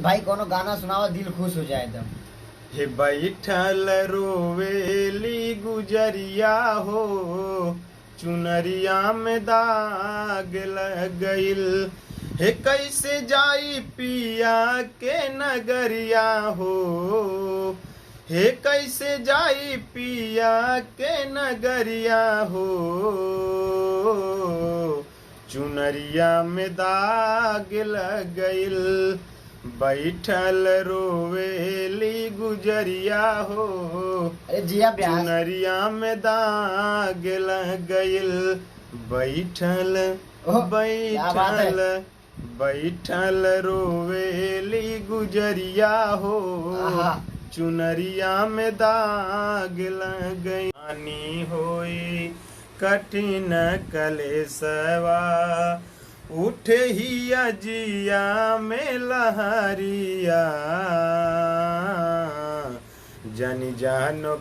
भाई कोनो गाना सुनाओ, दिल खुश हो जाए एकदम। हे बैठल रोवेली गुजरिया हो, चुनरिया में दाग लग गइल। हे कैसे जाई पिया के नगरिया हो, हे कैसे जाई पिया के नगरिया हो, चुनरिया में दाग लग गइल। बैठल रोवेली गुजरिया हो, अरे जिया प्यास। चुनरिया में दाग लग गइल। बैठल क्या बात है। बैठल बैठल रोवेली गुजरिया हो, आहा। चुनरिया में दाग लग गई। हानि होई कठिन कलेसवा, उठे ही अजिया में लहरिया। जन जानो